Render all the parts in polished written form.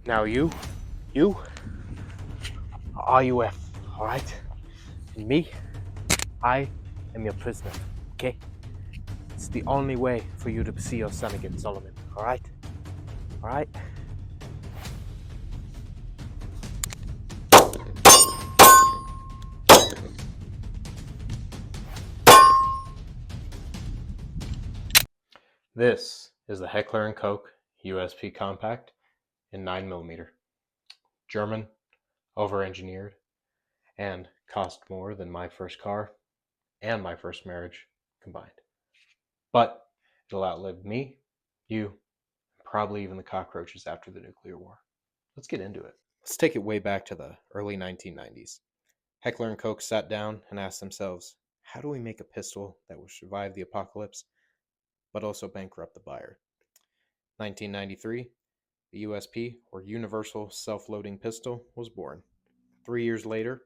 Now you RUF, alright? And me, I am your prisoner, okay? It's the only way for you to see your son again, Solomon, alright? Alright? This is the Heckler & Koch USP Compact in 9mm. German, over-engineered, and cost more than my first car and my first marriage combined. But it'll outlive me, you, probably even the cockroaches after the nuclear war. Let's get into it. Let's take it way back to the early 1990s. Heckler and Koch sat down and asked themselves, how do we make a pistol that will survive the apocalypse, but also bankrupt the buyer? 1993, the USP, or Universal Self-Loading Pistol, was born. 3 years later,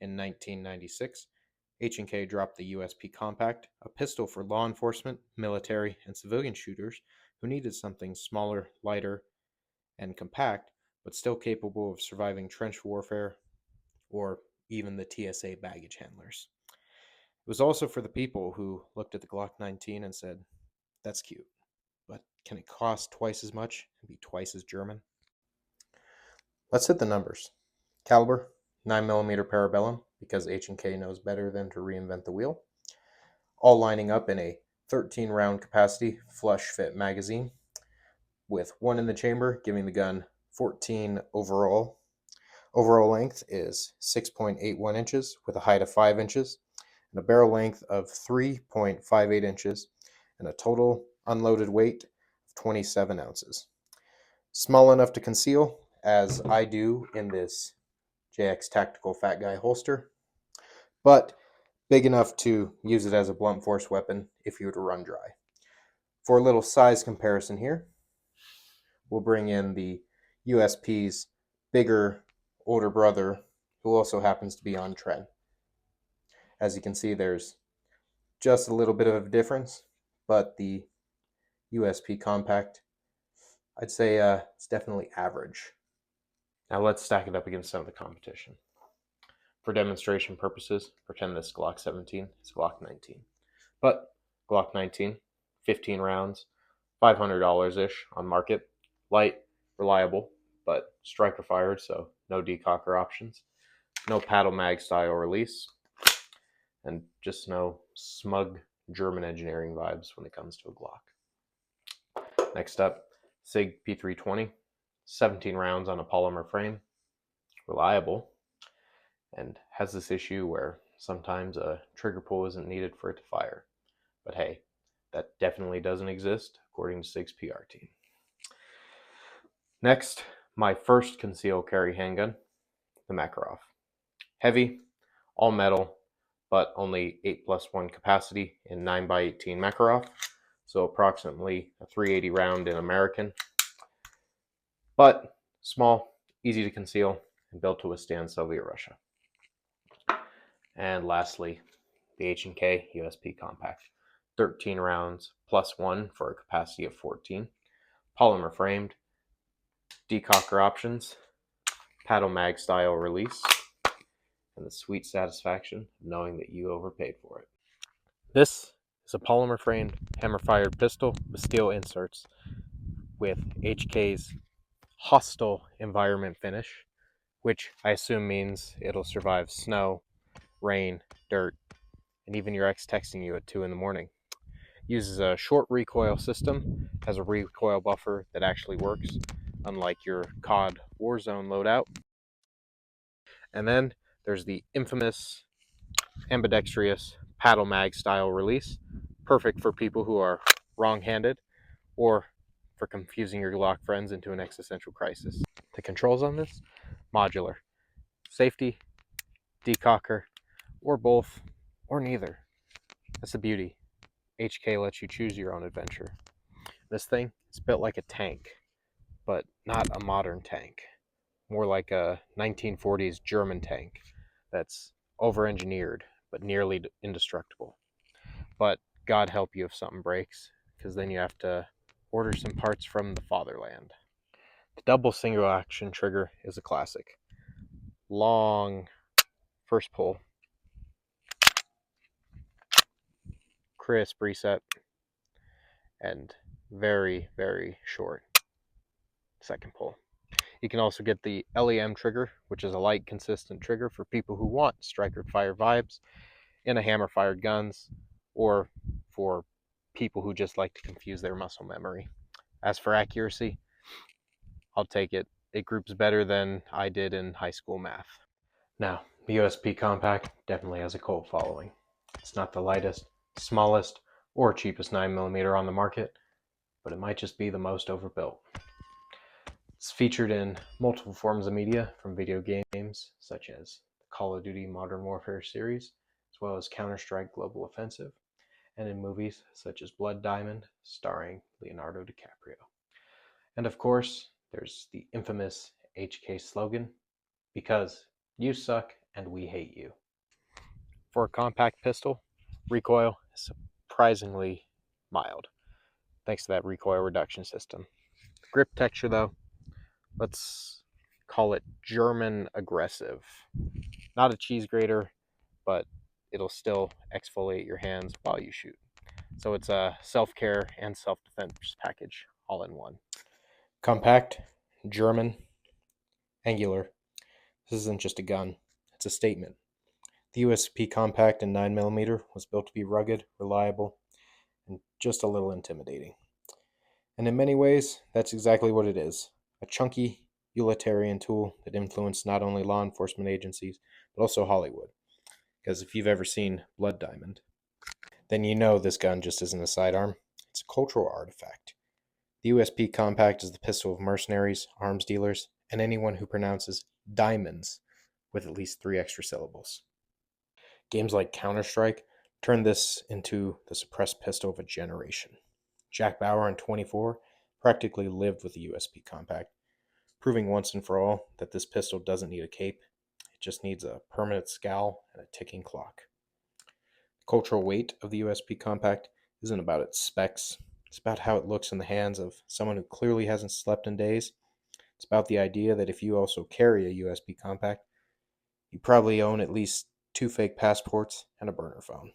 in 1996, H&K dropped the USP Compact, a pistol for law enforcement, military, and civilian shooters who needed something smaller, lighter, and compact, but still capable of surviving trench warfare or even the TSA baggage handlers. It was also for the people who looked at the Glock 19 and said, that's cute, but can it cost twice as much and be twice as German? Let's hit the numbers. Caliber, 9mm parabellum, because H&K knows better than to reinvent the wheel. All lining up in a 13-round capacity flush fit magazine, with 1 in the chamber, giving the gun 14 overall. Overall length is 6.81 inches with a height of 5 inches and a barrel length of 3.58 inches and a total unloaded weight of 27 ounces. Small enough to conceal, as I do in this JX Tactical Fat Guy holster, but big enough to use it as a blunt force weapon if you were to run dry. For a little size comparison here, we'll bring in the USP's bigger older brother, who also happens to be on trend. As you can see, there's just a little bit of a difference, but the USP Compact, I'd say it's definitely average. Now let's stack it up against some of the competition. For demonstration purposes, pretend this Glock 17 is Glock 19. But Glock 19, 15 rounds, $500-ish on market, light, reliable, but striker fired, so no decocker options, no paddle mag style release, and just no smug German engineering vibes when it comes to a Glock. Next up, SIG P320, 17 rounds on a polymer frame, reliable, and has this issue where sometimes a trigger pull isn't needed for it to fire. But hey, that definitely doesn't exist according to SIG's PR team. Next, my first concealed carry handgun, the Makarov. Heavy, all metal, but only 8+1 capacity in 9x18 Makarov, so approximately a 380 round in American. But small, easy to conceal, and built to withstand Soviet Russia. And lastly, the H&K USP Compact. 13 rounds plus 1 for a capacity of 14. Polymer framed, decocker options, paddle mag style release, and the sweet satisfaction of knowing that you overpaid for it. This is a polymer framed, hammer fired pistol with steel inserts with HK's hostile environment finish, which I assume means it'll survive snow, rain, dirt, and even your ex texting you at 2 in the morning. Uses a short recoil system, has a recoil buffer that actually works, unlike your COD Warzone loadout. And then there's the infamous ambidextrous paddle mag style release, perfect for people who are wrong-handed or for confusing your Glock friends into an existential crisis. The controls on this, modular. Safety, decocker, or both, or neither. That's the beauty. HK lets you choose your own adventure. This thing is built like a tank, but not a modern tank. More like a 1940s German tank that's over-engineered, but nearly indestructible. But God help you if something breaks, because then you have to order some parts from the fatherland. The double single action trigger is a classic. Long first pull, crisp reset, and very, very short second pull. You can also get the LEM trigger, which is a light, consistent trigger for people who want striker fire vibes in a hammer fired guns, or for people who just like to confuse their muscle memory. As for accuracy, I'll take it. It groups better than I did in high school math. Now, the USP Compact definitely has a cult following. It's not the lightest, smallest, or cheapest 9mm on the market, but it might just be the most overbuilt. It's featured in multiple forms of media, from video games such as the Call of Duty Modern Warfare series, as well as Counter-Strike Global Offensive, and in movies such as Blood Diamond, starring Leonardo DiCaprio. And of course, there's the infamous HK slogan, because you suck and we hate you. For a compact pistol, recoil is surprisingly mild, thanks to that recoil reduction system. Grip texture, though, let's call it German aggressive. Not a cheese grater, but it'll still exfoliate your hands while you shoot. So it's a self-care and self-defense package all in one. Compact, German, angular. This isn't just a gun, it's a statement. The USP Compact in 9mm was built to be rugged, reliable, and just a little intimidating. And in many ways, that's exactly what it is. A chunky, utilitarian tool that influenced not only law enforcement agencies, but also Hollywood. Because if you've ever seen Blood Diamond, then you know this gun just isn't a sidearm. It's a cultural artifact. The USP Compact is the pistol of mercenaries, arms dealers, and anyone who pronounces diamonds with at least 3 extra syllables. Games like Counter-Strike turned this into the suppressed pistol of a generation. Jack Bauer in 24 practically lived with the USP Compact, proving once and for all that this pistol doesn't need a cape. It just needs a permanent scowl and a ticking clock. The cultural weight of the USP Compact isn't about its specs. It's about how it looks in the hands of someone who clearly hasn't slept in days. It's about the idea that if you also carry a USP Compact, you probably own at least 2 fake passports and a burner phone.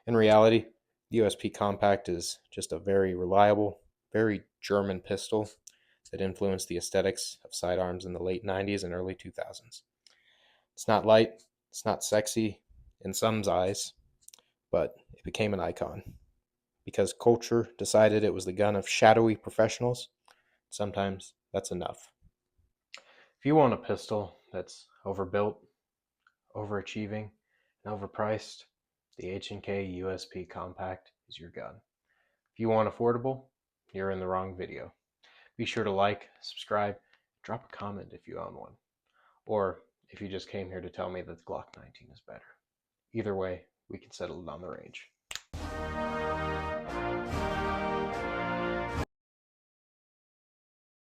In reality, the USP Compact is just a very reliable, very German pistol that influenced the aesthetics of sidearms in the late 90s and early 2000s. It's not light, it's not sexy in some's eyes, but it became an icon. Because culture decided it was the gun of shadowy professionals, sometimes that's enough. If you want a pistol that's overbuilt, overachieving, and overpriced, the HK USP Compact is your gun. If you want affordable, you're in the wrong video. Be sure to like, subscribe, drop a comment if you own one. Or if you just came here to tell me that the Glock 19 is better. Either way, we can settle it on the range.